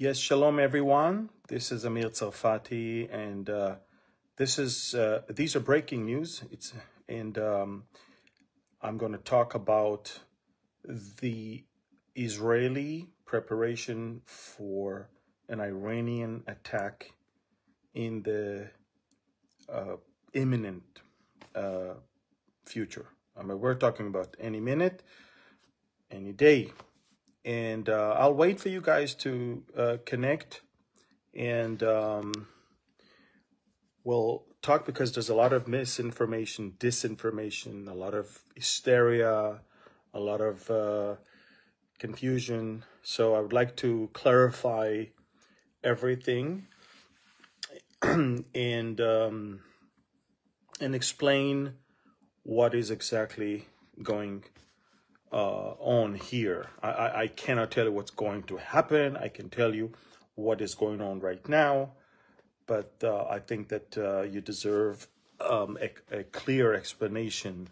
Yes, shalom everyone. This is Amir Tsarfati, and these are breaking news. I'm going to talk about the Israeli preparation for an Iranian attack in the imminent future. I mean, we're talking about any minute, any day. And I'll wait for you guys to connect, and we'll talk, because there's a lot of misinformation, disinformation, a lot of hysteria, a lot of confusion. So I would like to clarify everything and explain what is exactly going on here. I cannot tell you what's going to happen. I can tell you what is going on right now, but I think that you deserve a clear explanation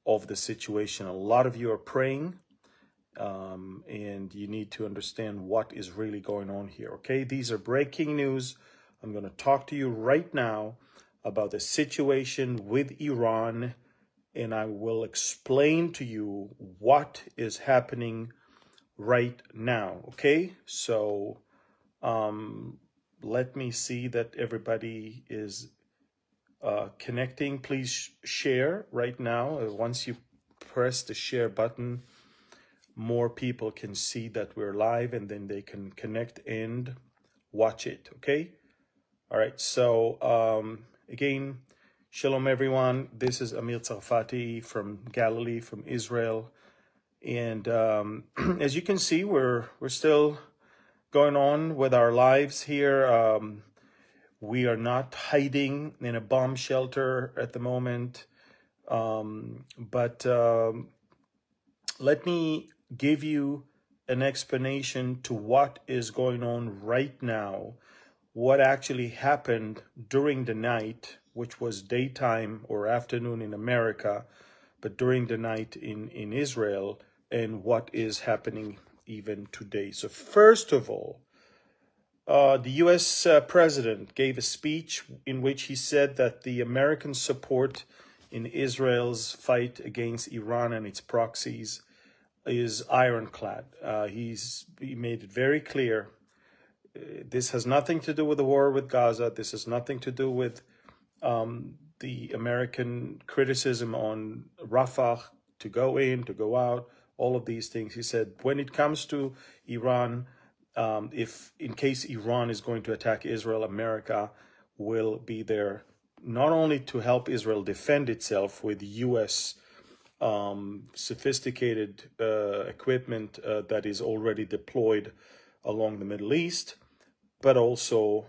of the situation. A lot of you are praying, and you need to understand what is really going on here, okay? These are breaking news. I'm going to talk to you right now about the situation with Iran, and I will explain to you what is happening right now, okay? So let me see that everybody is connecting. Please share right now. Once you press the share button, more people can see that we're live, and then they can connect and watch it, okay? All right, so again, shalom everyone. This is Amir Tsarfati from Galilee, from Israel. And as you can see, we're still going on with our lives here. We are not hiding in a bomb shelter at the moment. But let me give you an explanation to what is going on right now, what actually happened during the night, which was daytime or afternoon in America, but during the night in Israel, and what is happening even today. So first of all, the U.S. president gave a speech in which he said that the American support in Israel's fight against Iran and its proxies is ironclad. He made it very clear. This has nothing to do with the war with Gaza. This has nothing to do with the American criticism on Rafah, to go in, to go out, all of these things. He said, when it comes to Iran, if in case Iran is going to attack Israel, America will be there not only to help Israel defend itself with U.S. Sophisticated equipment that is already deployed along the Middle East, but also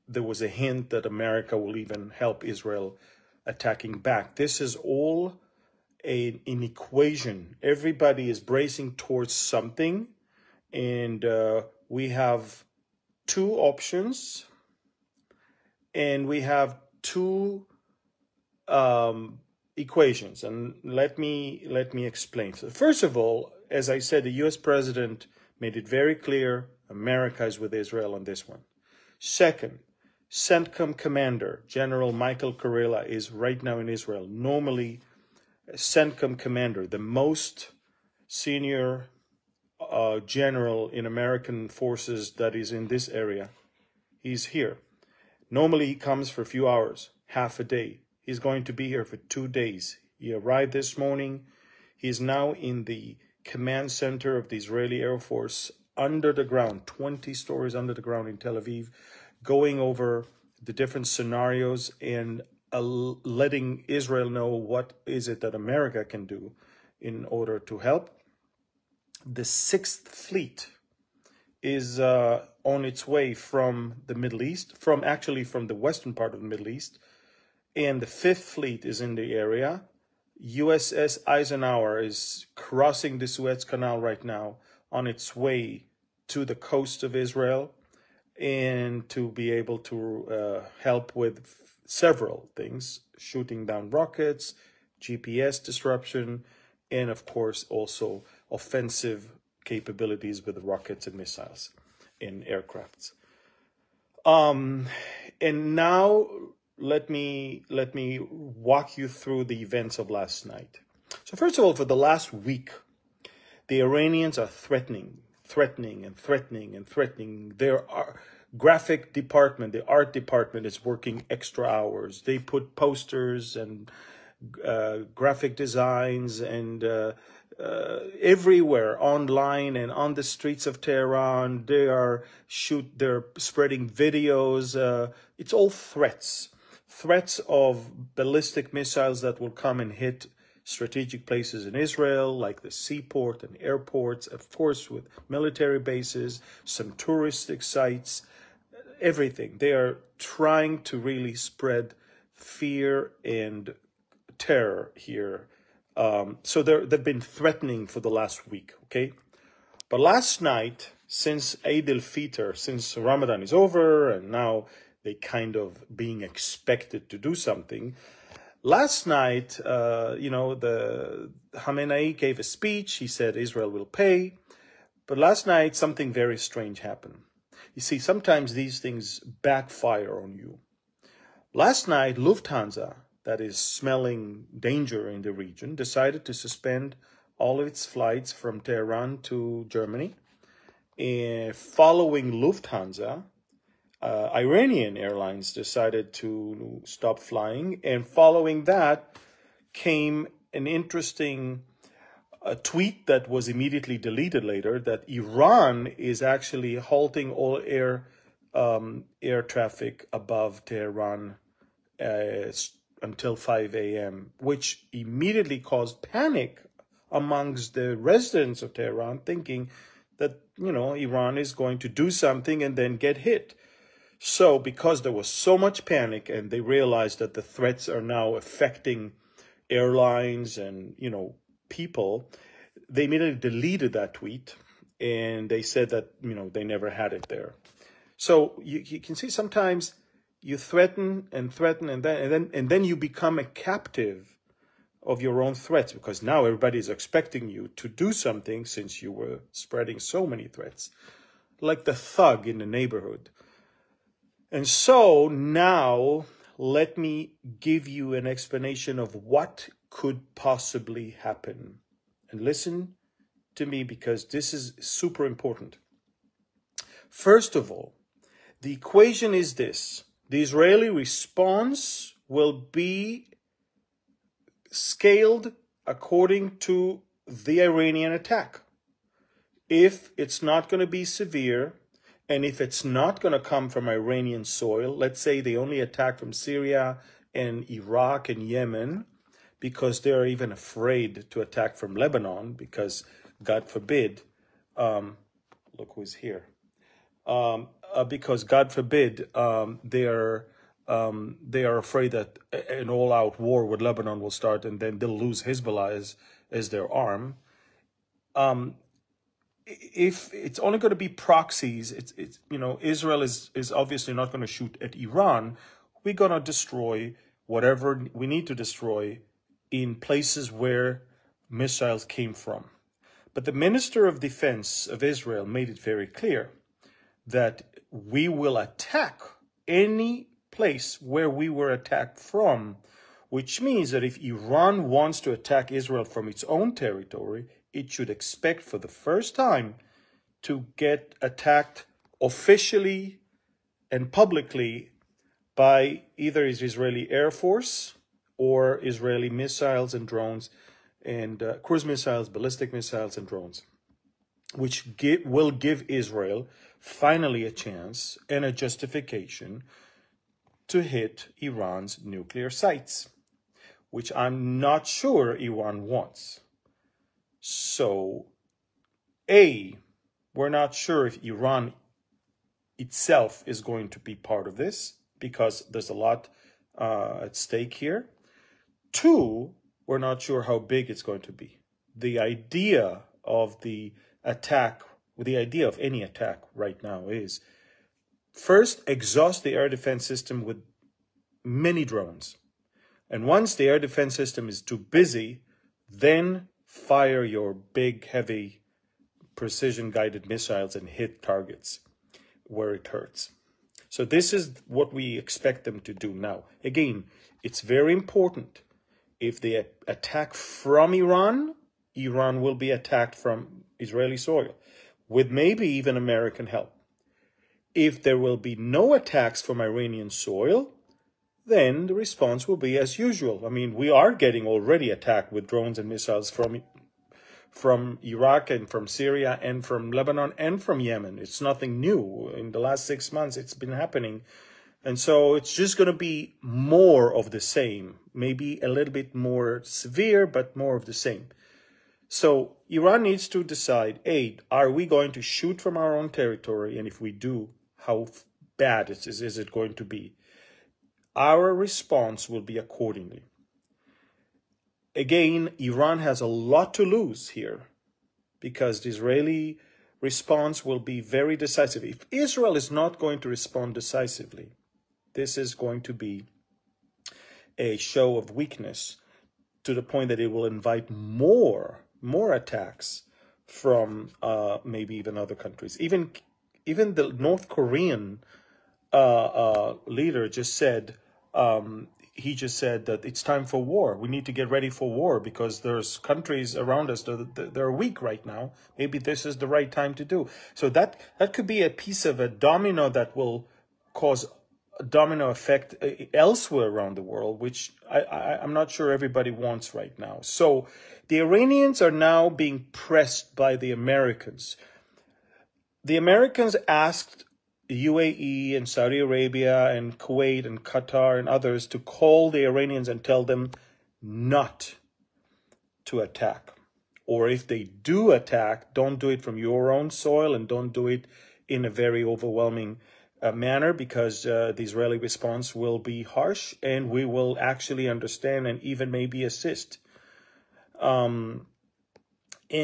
there was a hint that America will even help Israel attacking back. This is all an equation. Everybody is bracing towards something, and we have two options, and we have two equations. And let me explain. So first of all, as I said, the U.S. president made it very clear America is with Israel on this one. Second, CENTCOM commander General Michael Kurilla is right now in Israel. Normally, CENTCOM commander, the most senior general in American forces that is in this area, he's here. Normally, he comes for a few hours, half a day. He's going to be here for 2 days. He arrived this morning. He's now in the command center of the Israeli Air Force under the ground, 20 stories under the ground in Tel Aviv, going over the different scenarios and letting Israel know what is it that America can do in order to help. The 6th Fleet is on its way from the Middle East, from the western part of the Middle East, and the 5th Fleet is in the area. USS Eisenhower is crossing the Suez Canal right now on its way to the coast of Israel, and to be able to help with several things, shooting down rockets, GPS disruption, and of course also offensive capabilities with rockets and missiles. in aircrafts. And now let me walk you through the events of last night. So first of all, for the last week, the Iranians are threatening. Their graphic department, the art department, is working extra hours. They put posters and graphic designs and everywhere, online and on the streets of Tehran. They're spreading videos. It's all threats of ballistic missiles that will come and hit strategic places in Israel, like the seaport and airports, of course, with military bases, some touristic sites, everything. They are trying to really spread fear and terror here. So they've been threatening for the last week, okay? But last night, since Eid al-Fitr, since Ramadan is over, and now they kind of being expected to do something, last night, the Khamenei gave a speech. He said Israel will pay. But last night, something very strange happened. You see, sometimes these things backfire on you. Last night, Lufthansa, that is smelling danger in the region, decided to suspend all of its flights from Tehran to Germany. And following Lufthansa, Iranian airlines decided to stop flying. And following that came an interesting tweet that was immediately deleted later, that Iran is actually halting all air traffic above Tehran until 5 a.m., which immediately caused panic amongst the residents of Tehran, thinking that, Iran is going to do something and then get hit. So because there was so much panic and they realized that the threats are now affecting airlines and, people, they immediately deleted that tweet and they said that, they never had it there. So you can see sometimes you threaten and then you become a captive of your own threats, because now everybody is expecting you to do something since you were spreading so many threats, like the thug in the neighborhood. And so now let me give you an explanation of what could possibly happen. And listen to me, because this is super important. First of all, the equation is this. The Israeli response will be scaled according to the Iranian attack. If it's not going to be severe, and if it's not going to come from Iranian soil, let's say they only attack from Syria and Iraq and Yemen, because they're even afraid to attack from Lebanon, because God forbid, look who's here, because God forbid, they are afraid that an all-out war with Lebanon will start, and then they'll lose Hezbollah as their arm. If it's only going to be proxies, Israel is obviously not going to shoot at Iran. We're going to destroy whatever we need to destroy in places where missiles came from. But the Minister of Defense of Israel made it very clear that we will attack any place where we were attacked from, which means that if Iran wants to attack Israel from its own territory, it should expect for the first time to get attacked officially and publicly by either Israeli Air Force or Israeli missiles and drones, and cruise missiles, ballistic missiles and drones, which will give Israel finally a chance and a justification to hit Iran's nuclear sites, which I'm not sure Iran wants. So, we're not sure if Iran itself is going to be part of this, because there's a lot at stake here. 2, we're not sure how big it's going to be. The idea of the attack, the idea of any attack right now is, first, exhaust the air defense system with many drones. And once the air defense system is too busy, then fire your big, heavy, precision-guided missiles and hit targets. where it hurts. So this is what we expect them to do now. Again, it's very important. If they attack from Iran, Iran will be attacked from Israeli soil, with maybe even American help. If there will be no attacks from Iranian soil, then the response will be as usual. I mean, we are getting already attacked with drones and missiles from Iraq and from Syria and from Lebanon and from Yemen. It's nothing new. In the last 6 months, it's been happening. And so it's just going to be more of the same, maybe a little bit more severe, but more of the same. So Iran needs to decide, A, are we going to shoot from our own territory? And if we do, how bad is it going to be? Our response will be accordingly. Again, Iran has a lot to lose here because the Israeli response will be very decisive. If Israel is not going to respond decisively, this is going to be a show of weakness to the point that it will invite more attacks from maybe even other countries. Even the North Korean leader just said, he just said that it's time for war. We need to get ready for war because there's countries around us that are weak right now. Maybe this is the right time to do. So that could be a piece of a domino that will cause a domino effect elsewhere around the world, which I'm not sure everybody wants right now. So the Iranians are now being pressed by the Americans. The Americans asked UAE and Saudi Arabia and Kuwait and Qatar and others to call the Iranians and tell them not to attack. Or if they do attack, don't do it from your own soil and don't do it in a very overwhelming manner, because the Israeli response will be harsh and we will actually understand and even maybe assist. And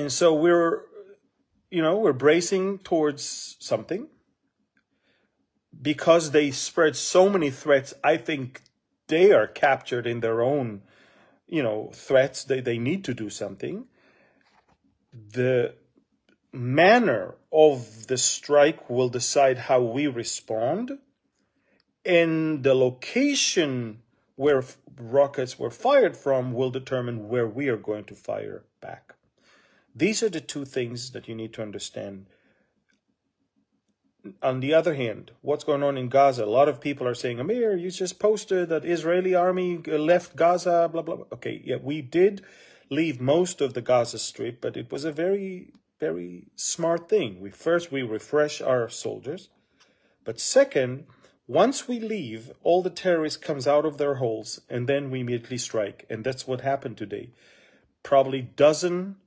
so we're bracing towards something. Because they spread so many threats, I think they are captured in their own, threats. They need to do something. The manner of the strike will decide how we respond. And the location where rockets were fired from will determine where we are going to fire back. These are the two things that you need to understand. On the other hand, what's going on in Gaza? A lot of people are saying, Amir, you just posted that Israeli army left Gaza, blah, blah, blah. Okay, yeah, we did leave most of the Gaza Strip, but it was a very, very smart thing. We refresh our soldiers. But second, once we leave, all the terrorists comes out of their holes, and then we immediately strike. And that's what happened today. Probably dozen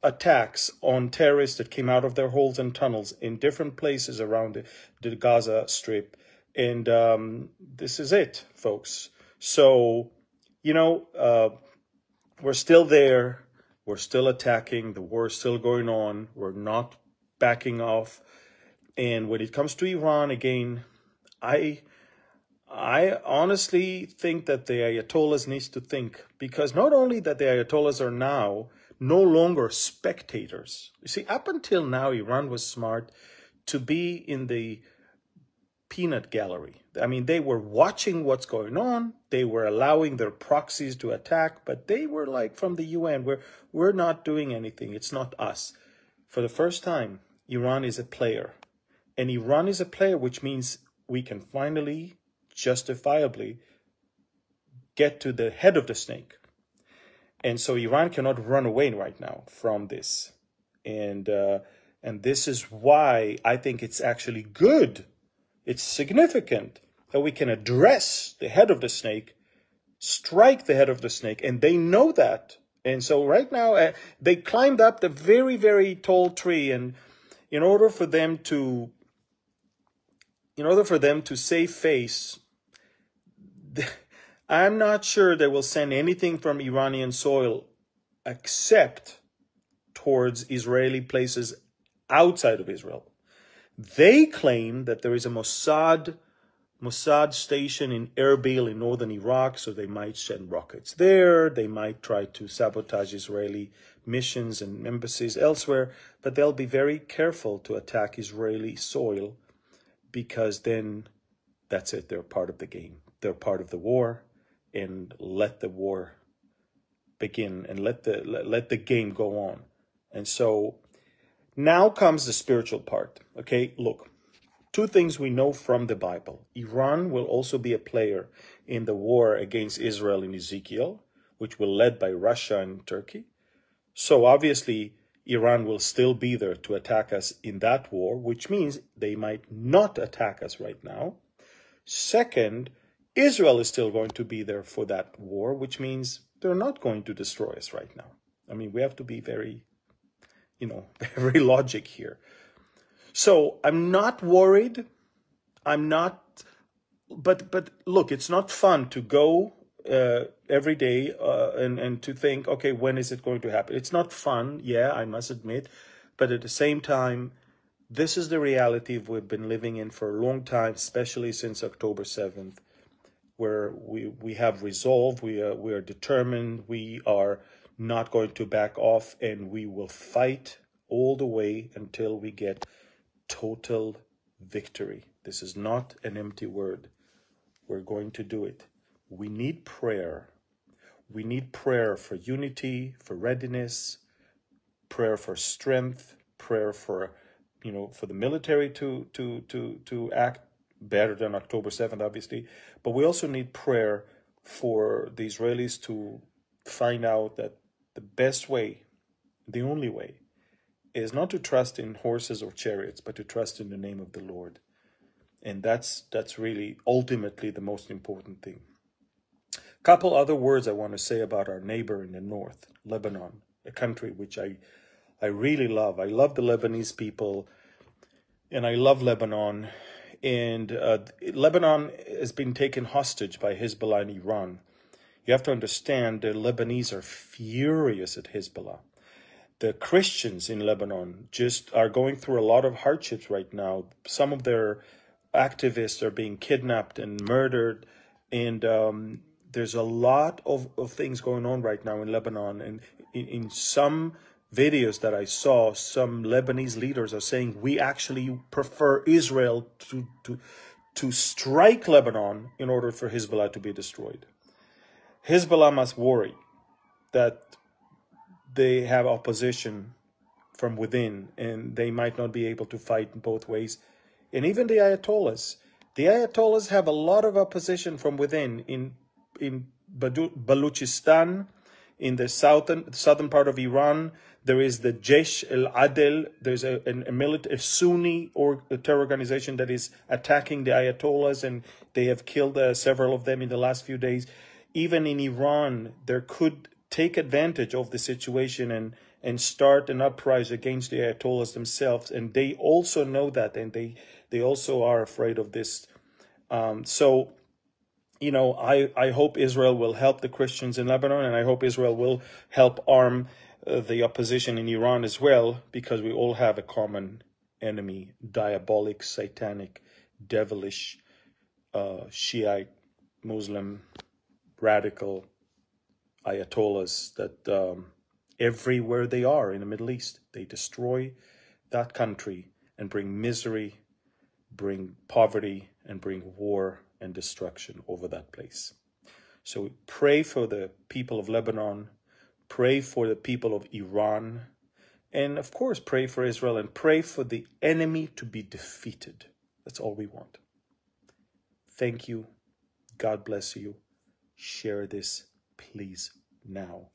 attacks on terrorists that came out of their holes and tunnels in different places around the Gaza Strip. And this is it, folks. So, we're still there. We're still attacking. The war is still going on. We're not backing off. And when it comes to Iran, again, I honestly think that the Ayatollahs needs to think, because not only that the Ayatollahs are now no longer spectators. You see, up until now, Iran was smart to be in the peanut gallery. I mean, they were watching what's going on. They were allowing their proxies to attack, but they were like from the UN, we're not doing anything. It's not us. For the first time, Iran is a player. And Iran is a player, which means we can finally, justifiably, get to the head of the snake. And so Iran cannot run away right now from this. And this is why I think it's actually good. It's significant that we can address the head of the snake, strike the head of the snake, and they know that. And so right now, they climbed up the very, very tall tree. And in order for them to save face, I'm not sure they will send anything from Iranian soil except towards Israeli places outside of Israel. They claim that there is a Mossad station in Erbil in northern Iraq, so they might send rockets there. They might try to sabotage Israeli missions and embassies elsewhere, but they'll be very careful to attack Israeli soil because then that's it. They're part of the game. They're part of the war, and let the war begin and let the game go on. And so now comes the spiritual part. Okay, look, two things we know from the Bible. Iran will also be a player in the war against Israel in Ezekiel, which will be led by Russia and Turkey. So obviously, Iran will still be there to attack us in that war, which means they might not attack us right now. Second, Israel is still going to be there for that war, which means they're not going to destroy us right now. I mean, we have to be very, very logic here. So I'm not worried. But look, it's not fun to go every day and to think, okay, when is it going to happen? It's not fun, yeah, I must admit. But at the same time, this is the reality we've been living in for a long time, especially since October 7th, where we have resolve, we are determined, we are not going to back off, and we will fight all the way until we get total victory. This is not an empty word. We're going to do it. We need prayer. We need prayer for unity, for readiness, prayer for strength, prayer for, for the military to act better than October 7th, obviously. But we also need prayer for the Israelis to find out that the best way, the only way, is not to trust in horses or chariots, but to trust in the name of the Lord. And that's really ultimately the most important thing. A couple other words I want to say about our neighbor in the north, Lebanon, a country which I really love. I love the Lebanese people, and I love Lebanon. And Lebanon has been taken hostage by Hezbollah and Iran. You have to understand the Lebanese are furious at Hezbollah. The Christians in Lebanon just are going through a lot of hardships right now. Some of their activists are being kidnapped and murdered. And there's a lot of things going on right now in Lebanon. And in some videos that I saw, some Lebanese leaders are saying we actually prefer Israel to strike Lebanon in order for Hezbollah to be destroyed. Hezbollah must worry that they have opposition from within and they might not be able to fight both ways. And even the Ayatollahs. The Ayatollahs have a lot of opposition from within. In Baluchistan, in the southern part of Iran, there is the Jaish al-Adl. There's a Sunni terror organization that is attacking the Ayatollahs, and they have killed several of them in the last few days. Even in Iran, there could take advantage of the situation and start an uprising against the Ayatollahs themselves. And they also know that, and they also are afraid of this. So, I hope Israel will help the Christians in Lebanon, and I hope Israel will help arm the opposition in Iran as well, because we all have a common enemy, diabolic, satanic, devilish, Shiite, Muslim, radical Ayatollahs that everywhere they are in the Middle East, they destroy that country and bring misery, bring poverty, and bring war and destruction over that place. So pray for the people of Lebanon, pray for the people of Iran, and of course pray for Israel, and pray for the enemy to be defeated. That's all we want. Thank you. God bless you. Share this, please, now.